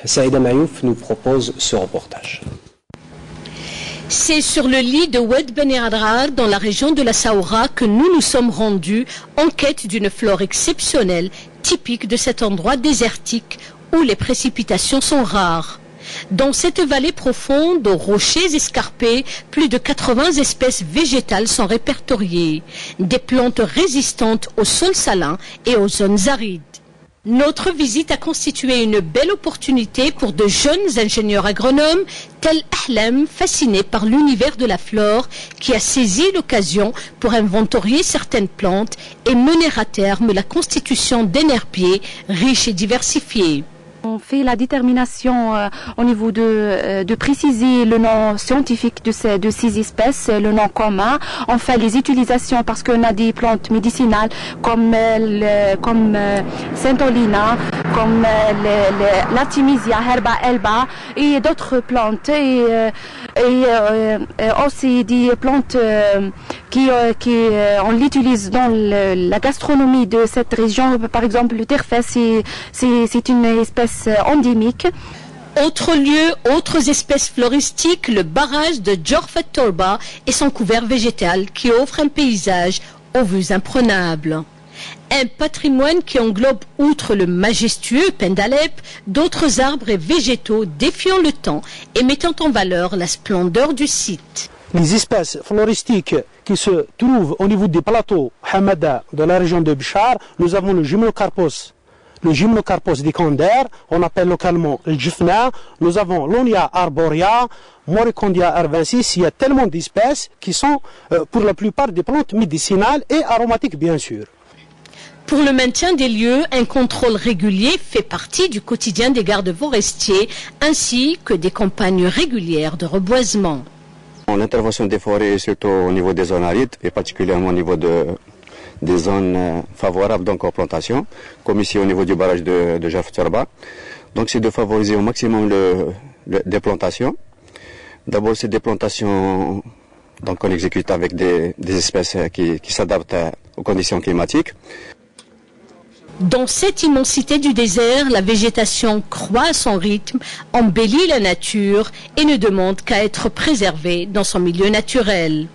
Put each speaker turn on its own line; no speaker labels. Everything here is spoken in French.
Saïda Mayouf nous propose ce reportage.
C'est sur le lit de Oued Ben Adrar, dans la région de la Saoura, que nous nous sommes rendus en quête d'une flore exceptionnelle, typique de cet endroit désertique où les précipitations sont rares. Dans cette vallée profonde, aux rochers escarpés, plus de 80 espèces végétales sont répertoriées, des plantes résistantes au sol salin et aux zones arides. Notre visite a constitué une belle opportunité pour de jeunes ingénieurs agronomes tels Ahlam, fascinés par l'univers de la flore, qui a saisi l'occasion pour inventorier certaines plantes et mener à terme la constitution d'un herbier riche et diversifié.
On fait la détermination au niveau de préciser le nom scientifique de ces espèces, le nom commun. On fait les utilisations parce qu'on a des plantes médicinales comme Centolina, comme l'Artemisia, Herba, Elba et d'autres plantes. Et aussi des plantes on l'utilise dans la gastronomie de cette région. Par exemple, le terfès, c'est une espèce endémique.
Autre lieu, autres espèces floristiques, le barrage de Djorfet Torba et son couvert végétal qui offre un paysage aux vues imprenables. Un patrimoine qui englobe, outre le majestueux Pendalep, d'autres arbres et végétaux défiant le temps et mettant en valeur la splendeur du site.
Les espèces floristiques qui se trouvent au niveau des plateaux Hamada de la région de Bichar, nous avons le Gymnocarpos dicander, on appelle localement le Jifna, nous avons l'Onia arborea, Moricondia arvensis, il y a tellement d'espèces qui sont pour la plupart des plantes médicinales et aromatiques bien sûr.
Pour le maintien des lieux, un contrôle régulier fait partie du quotidien des gardes forestiers ainsi que des campagnes régulières de reboisement.
L'intervention des forêts est surtout au niveau des zones arides et particulièrement au niveau des zones favorables donc aux plantations, comme ici au niveau du barrage de Djorfet Torba. Donc c'est de favoriser au maximum des plantations. D'abord c'est des plantations donc on exécute avec des espèces qui s'adaptent aux conditions climatiques.
Dans cette immensité du désert, la végétation croît à son rythme, embellit la nature et ne demande qu'à être préservée dans son milieu naturel.